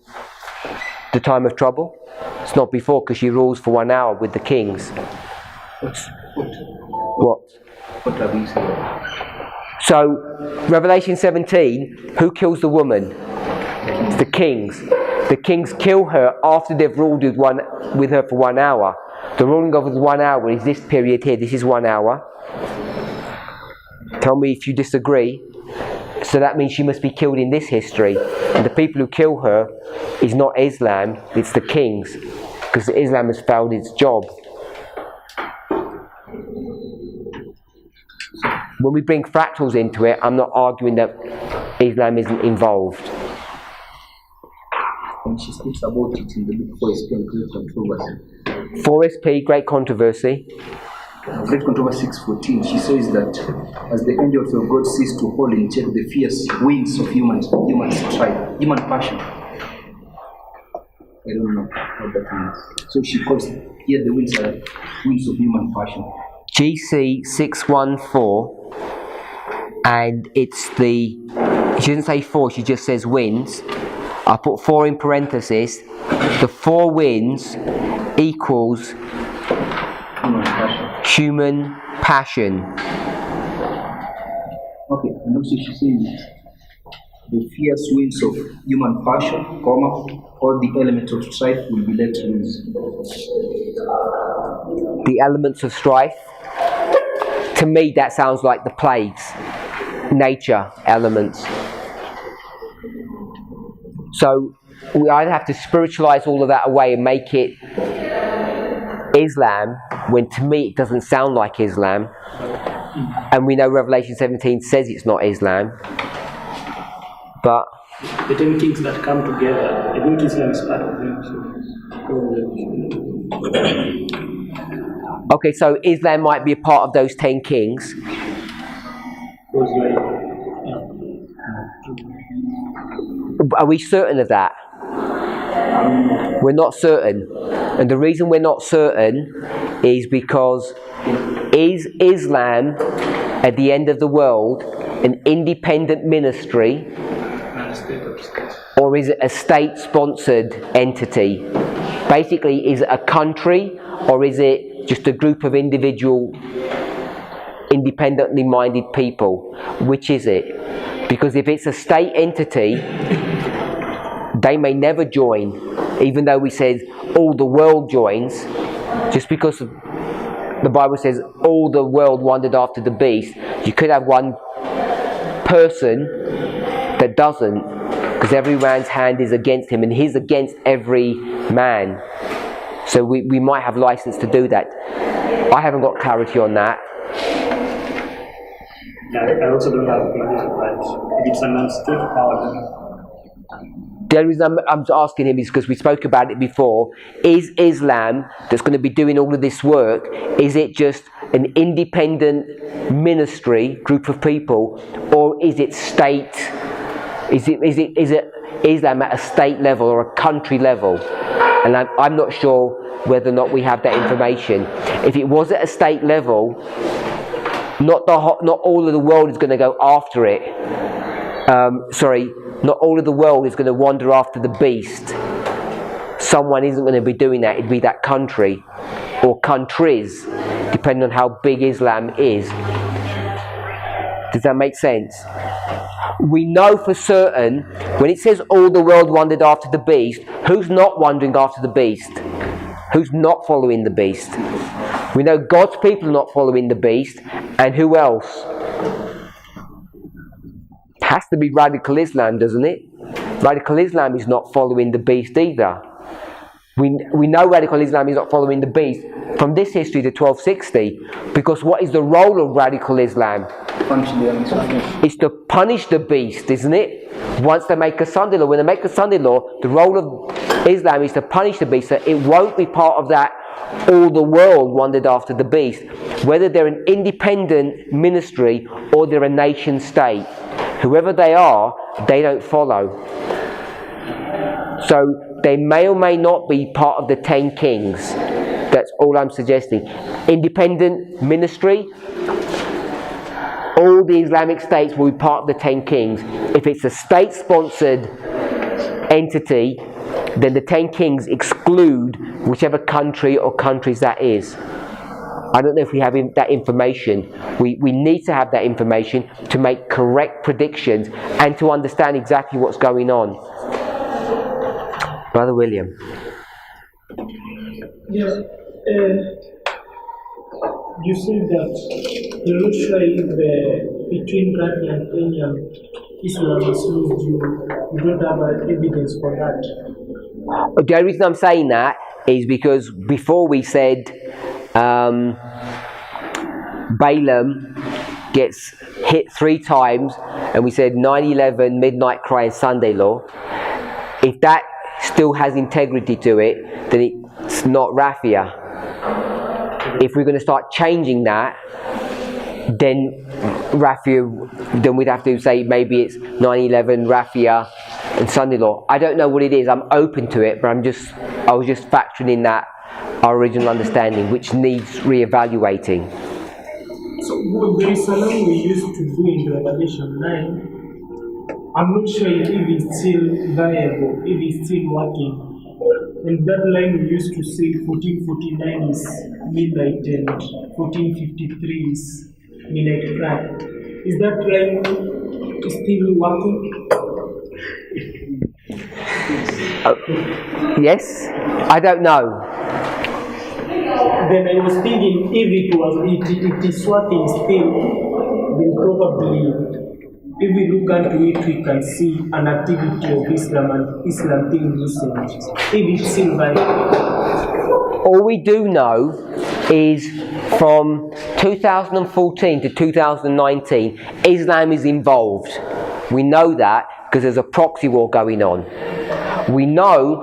the time of trouble? It's not before, because she rules for 1 hour with the kings. What? What have you said? So, Revelation 17, who kills the woman? It's the kings. The kings kill her after they've ruled with her for 1 hour. The ruling of 1 hour is this period here. This is 1 hour. Tell me if you disagree. So that means she must be killed in this history. And the people who kill her is not Islam, it's the kings. Because Islam has failed its job. When we bring fractals into it, I'm not arguing that Islam isn't involved. And she speaks about it in the book 4SP and Great Controversy. 4SP, Great Controversy. Great Controversy 6:14, she says that as the angels of God cease to hold in check the fierce winds of human strife, human passion. I don't know what that means. So she calls here the winds are winds of human passion. GC 614, and it's she doesn't say 4, she just says winds. I put 4 in parentheses. The 4 winds equals human passion. Okay, and also she says the fierce winds of human passion, all the elements of strife will be let loose. The elements of strife? To me, that sounds like the plagues, nature elements. So we either have to spiritualize all of that away and make it Islam, when to me it doesn't sound like Islam, and we know Revelation 17 says it's not Islam, but The 10 kings that come together, I think Islam is part of them. okay, so Islam might be a part of those 10 kings. Are we certain of that? We're not certain. And the reason we're not certain is because is Islam at the end of the world an independent ministry, or is it a state-sponsored entity? Basically, is it a country, or is it just a group of individual independently minded people? Which is it? Because if it's a state entity, they may never join, even though we said all the world joins. Just because the Bible says all the world wandered after the beast, you could have one person that doesn't, because every man's hand is against him, and he's against every man. So we might have license to do that. I haven't got clarity on that. I also don't have clarity on that. If it's an unstate power, The only reason I'm asking him is because we spoke about it before. Is Islam, that's going to be doing all of this work, is it just an independent ministry, group of people, or is it state? Is it Islam at a state level or a country level? And I'm not sure whether or not we have that information. If it was at a state level, not all of the world is going to go after it. Not all of the world is going to wander after the beast. Someone isn't going to be doing that. It'd be that country or countries, depending on how big Islam is. Does that make sense? We know for certain, when it says all the world wandered after the beast, who's not wandering after the beast? Who's not following the beast? We know God's people are not following the beast, and who else? Has to be radical Islam, doesn't it? Radical Islam is not following the beast either. We know radical Islam is not following the beast from this history to 1260, because what is the role of radical Islam? It's to punish the beast, isn't it? Once they make a Sunday law, when they make a Sunday law, the role of Islam is to punish the beast, so it won't be part of that all the world wandered after the beast, whether they're an independent ministry or they're a nation state. Whoever they are, they don't follow. So they may or may not be part of the 10 kings. That's all I'm suggesting. Independent ministry, all the Islamic states will be part of the 10 kings. If it's a state-sponsored entity, then the 10 kings exclude whichever country or countries that is. I don't know if we have that information. We need to have that information to make correct predictions and to understand exactly what's going on. Brother William. Yeah, you said that you're not sure if between Rafi and Kenyam, Islam is used. You don't have evidence for that. The only reason I'm saying that is because before we said Balaam gets hit 3 times, and we said 9/11, midnight cry, and Sunday law. If that still has integrity to it, then it's not Raffia. If we're going to start changing that, then Raffia, then we'd have to say maybe it's 9/11, Raffia, and Sunday law. I don't know what it is. I'm open to it, but I was just factoring in that our original understanding, which needs re-evaluating. So there is a line we used to do in Revelation 9. I'm not sure if it's still viable, if it's still working. And that line we used to say 1449 is midnight and 1453 is midnight cry. Is that line still working? Yes? I don't know. Then I was thinking if it is working still, then probably if we look into it, we can see an activity of Islam and Islam being loosened. If it's still viable. All we do know is from 2014 to 2019, Islam is involved. We know that because there's a proxy war going on. We know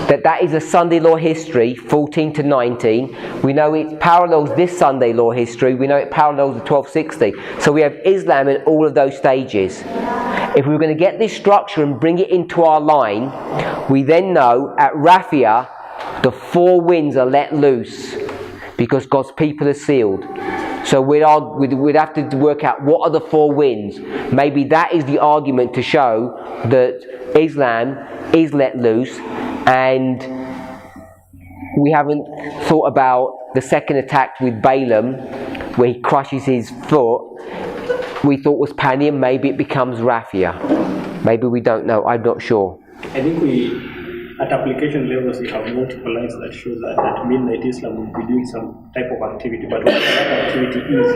that is a Sunday law history, 14 to 19. We know it parallels this Sunday law history. We know it parallels the 1260. So we have Islam in all of those stages. If we were going to get this structure and bring it into our line, we then know at Raphia, the 4 winds are let loose because God's people are sealed. So we'd have to work out what are the 4 winds. Maybe that is the argument to show that Islam is let loose, and we haven't thought about the second attack with Balaam, where he crushes his foot. We thought was Panium. Maybe it becomes Raphia. Maybe we don't know. I'm not sure. I think at application levels, we have multiple lines that show that at midnight Islam will be doing some type of activity, but what that activity is,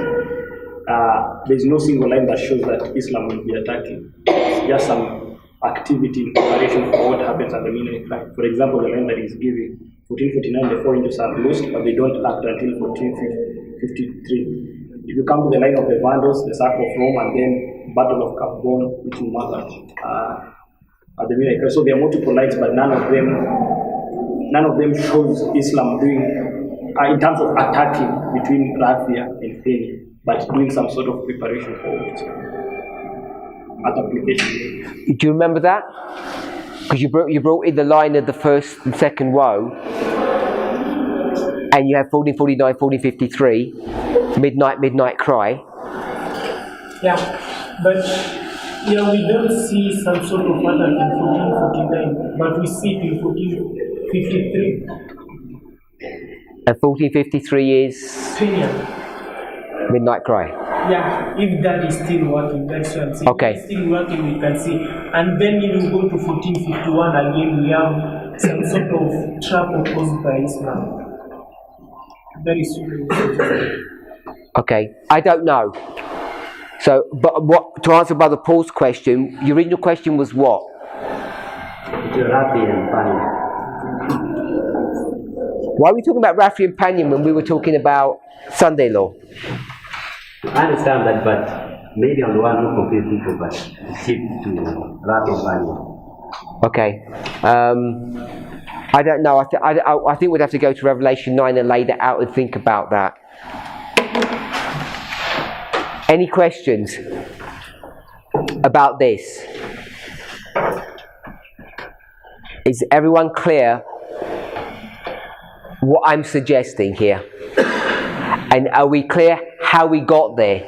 there's no single line that shows that Islam will be attacking. It's just some activity in preparation for what happens at the midnight cry. For example, the line that is giving 1449, the 4 angels are loosed, but they don't act until 1453. If you come to the line of the Vandals, the sack of Rome, and then Battle of Capone, which will matter at the midnight cry. So there are multiple lines, but none of them shows Islam doing in terms of attacking between Raphia and Feni, but doing some sort of preparation for it. At application. Do you remember that? Because you brought in the line of the first and second woe, and you have 1449, 1453, midnight cry. Yeah, but we don't see some sort of pattern in 1449, but we see it in 1453. And 1453 is Kenya. midnight cry. Yeah, if that is still working, that's what I'm saying. Okay. If it's still working, we can see. And then if we go to 1451 again, we have some sort of trouble caused by Islam. That is true. Okay, I don't know. So, but to answer Brother Paul's question, your original question was what? Rafi and Panium. Why are we talking about Rafi and Panium when we were talking about Sunday law? I understand that, but maybe I'm the one who confused people, but shift to Rafi and Panium. Okay. I don't know. I think we'd have to go to Revelation 9 and lay that out and think about that. Any questions about this? Is everyone clear what I'm suggesting here? And are we clear how we got there?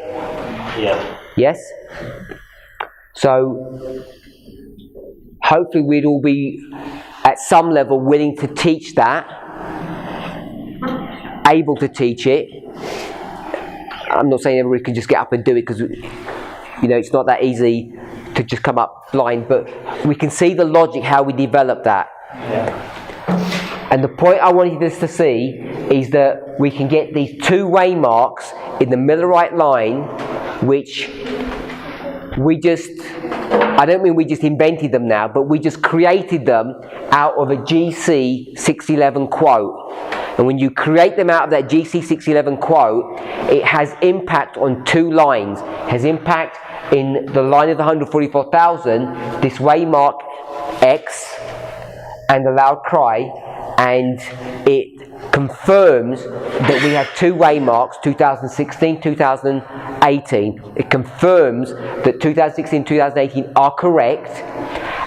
Yeah. Yes? So, hopefully we'd all be at some level willing to teach that, able to teach it. I'm not saying everybody can just get up and do it, because it's not that easy to just come up blind, but we can see the logic how we develop that. And the point I wanted us to see is that we can get these two waymarks in the Millerite line, which I don't mean we just invented them now, but we just created them out of a GC 611 quote. And when you create them out of that GC 611 quote, it has impact on two lines. It has impact in the line of the 144,000, this waymark X, and the loud cry, and it confirms that we have two waymarks, 2016, 2018. It confirms that 2016, 2018 are correct.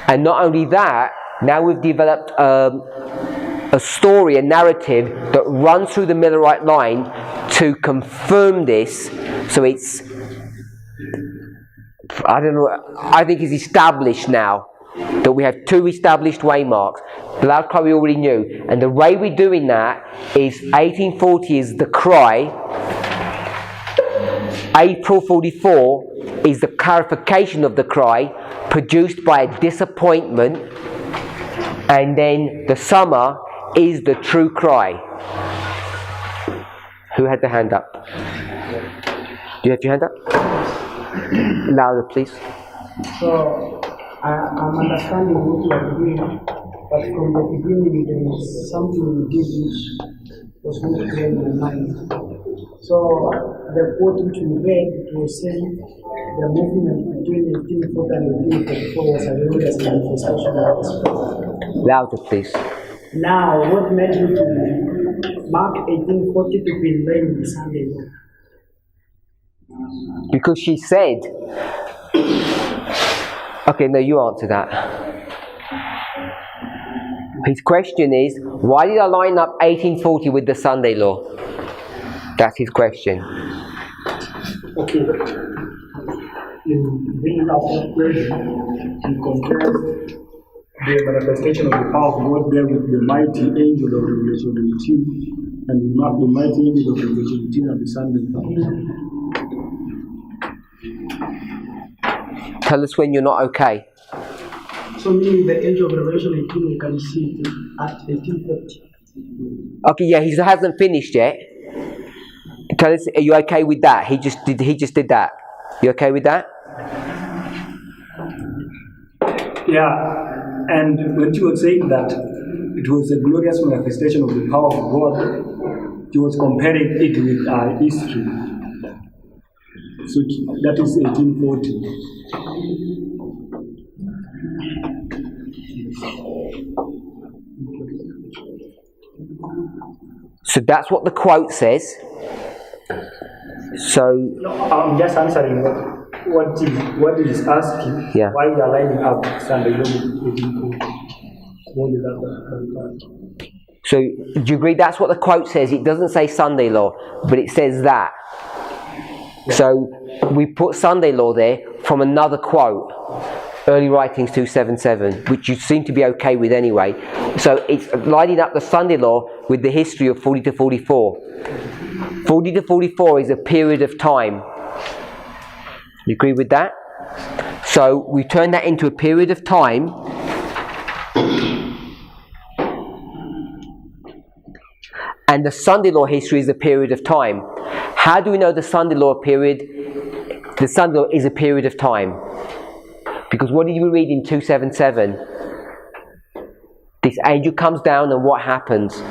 And not only that, now we've developed a story, a narrative that runs through the Millerite line to confirm this. So it's, I think it's established now that we have two established waymarks. The loud cry we already knew, and the way we're doing that is 1840 is the cry, April 44 is the clarification of the cry produced by a disappointment, and then the summer is the true cry. Who had their hand up? Do you have your hand up? Louder, please. So, I'm understanding what you are doing, but from the beginning there is something you did which was not clear in my mind. So, the quote which we read, it was saying the movement between 1840 and 1844 was a religious manifestation of the Spirit. Louder, please. Now, what made you to mark 1840 to be laying Sunday? Because she said, okay, no, you answer that. His question is, why did I line up 1840 with the Sunday law? That's his question. Okay. In bringing up that question, he compares the manifestation of the power of God there with the mighty angel of Revelation 18, and we mark the mighty angel of Revelation 18 on the Sunday. Tell us when you're not okay. So meaning the angel of Revelation 18 we can see it at 1840. Okay, yeah, he hasn't finished yet. Tell us, are you okay with that? He just did that. You okay with that? Yeah, and when you were saying that it was a glorious manifestation of the power of God, he was comparing it with our history. So that is 1840. So that's what the quote says. So No, I'm just answering what is asking. Yeah. Why we are lining up Sunday with 1840. Only that. So do you agree that's what the quote says? It doesn't say Sunday law, but it says that. Yeah. So we put Sunday law there from another quote, Early Writings 277, which you seem to be okay with anyway. So it's lining up the Sunday law with the history of 40 to 44. 40 to 44 is a period of time. You agree with that? So we turn that into a period of time. And the Sunday law history is a period of time. How do we know the Sunday law period? The Sunday law is a period of time. Because what did we read in 277? This angel comes down and what happens?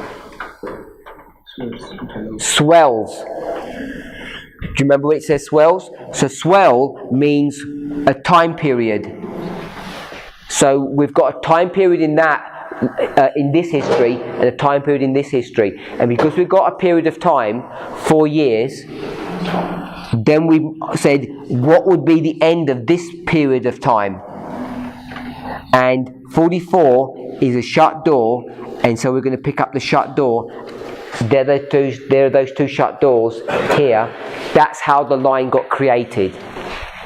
Swells. Do you remember what it says swells? So swell means a time period. So we've got a time period in that in this history and a time period in this history, and because we've got a period of time, 4 years, then we said what would be the end of this period of time, and 44 is a shut door, and so we're going to pick up the shut door. There are those two shut doors here. That's how the line got created.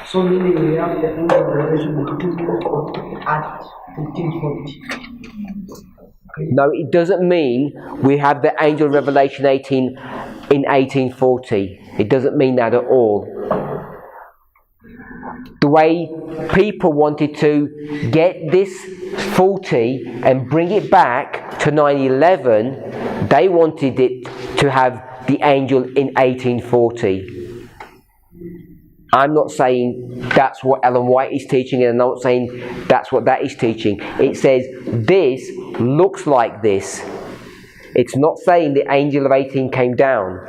So meaning we have the end of Revelation at 1840. No, it doesn't mean we have the angel of Revelation 18 in 1840. It doesn't mean that at all. The way people wanted to get this 40 and bring it back to 9/11, they wanted it to have the angel in 1840. I'm not saying that's what Ellen White is teaching, and I'm not saying that's what that is teaching. It says this looks like this. It's not saying the angel of 18 came down.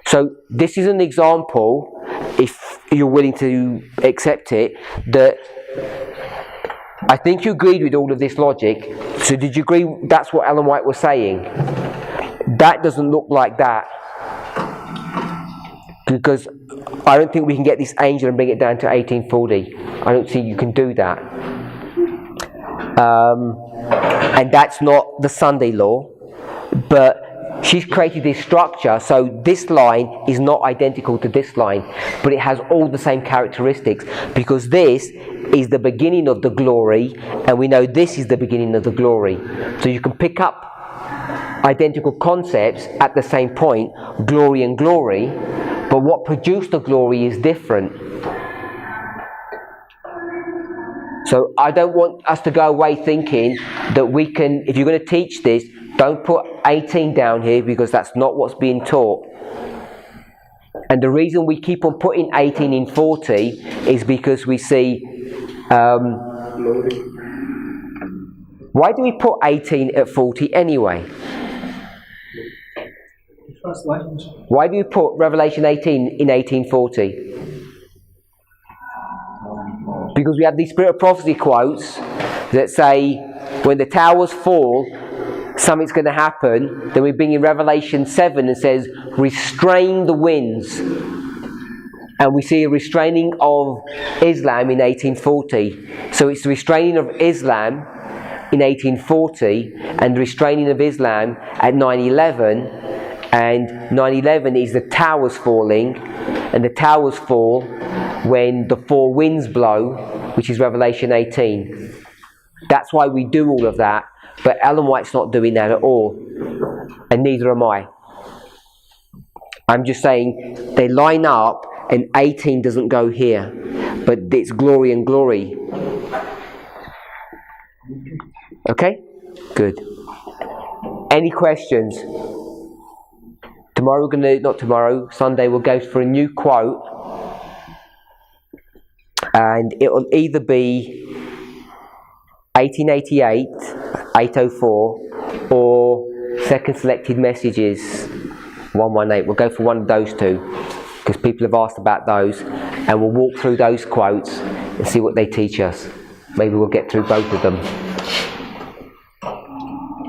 So this is an example, if you're willing to accept it, that I think you agreed with all of this logic. So did you agree that's what Ellen White was saying? That doesn't look like that. Because I don't think we can get this angel and bring it down to 1840. I don't think you can do that. And that's not the Sunday law. But she's created this structure, so this line is not identical to this line, but it has all the same characteristics, because this is the beginning of the glory, and we know this is the beginning of the glory. So you can pick up identical concepts at the same point, glory and glory, but what produced the glory is different. So I don't want us to go away thinking that we can, if you're going to teach this, don't put 18 down here, because that's not what's being taught. And the reason we keep on putting 18 in 40 is because we see... why do we put 18 at 40 anyway? Why do we put Revelation 18 in 1840? Because we have these Spirit of Prophecy quotes that say, when the towers fall, something's going to happen. Then we bring in Revelation 7 and says, restrain the winds. And we see a restraining of Islam in 1840. So it's the restraining of Islam in 1840 and the restraining of Islam at 9/11. And 9/11 is the towers falling. And the towers fall when the four winds blow, which is Revelation 18. That's why we do all of that. But Ellen White's not doing that at all. And neither am I. I'm just saying they line up and 18 doesn't go here. But it's glory and glory. Okay? Good. Any questions? Tomorrow we're going to, not tomorrow, Sunday we'll go for a new quote. And it will either be 1888, 804, or Second Selected Messages, 118. We'll go for one of those two, because people have asked about those, and we'll walk through those quotes and see what they teach us. Maybe we'll get through both of them.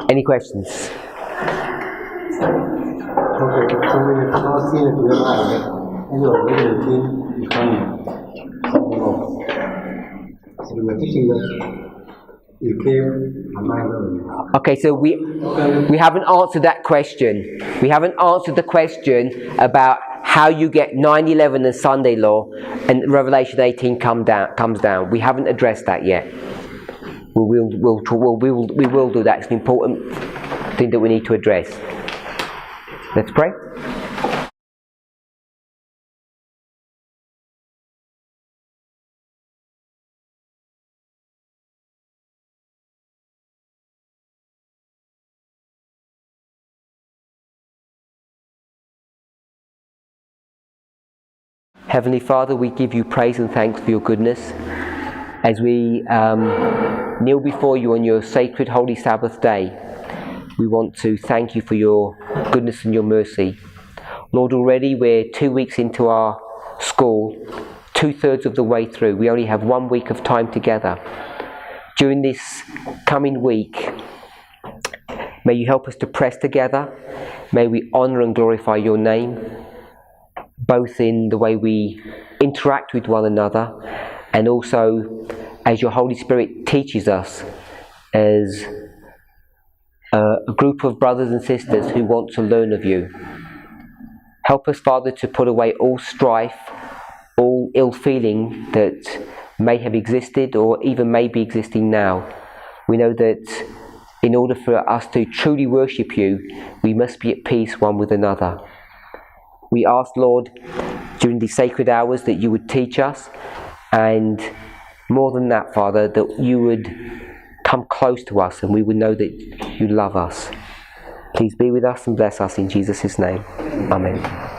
Any questions? Okay, so we have not seen it here, and you're really becoming something else. So we were teaching that you came a mile away. Okay, so we haven't answered that question. We haven't answered the question about how you get 9/11 and Sunday law and Revelation 18 comes down. We haven't addressed that yet. We will do that. It's an important thing that we need to address. Let's pray. Heavenly Father, we give you praise and thanks for your goodness. As we kneel before you on your sacred holy Sabbath day, we want to thank you for your goodness and your mercy. Lord, already we're 2 weeks into our school, 2/3 of the way through. We only have 1 week of time together. During this coming week, may you help us to press together. May we honour and glorify your name, both in the way we interact with one another and also as your Holy Spirit teaches us as a group of brothers and sisters who want to learn of you. Help us, Father, to put away all strife, all ill feeling that may have existed or even may be existing now. We know that in order for us to truly worship you, we must be at peace one with another. We ask, Lord, during these sacred hours that you would teach us, and more than that, Father, that you would come close to us and we would know that you love us. Please be with us and bless us in Jesus' name. Amen.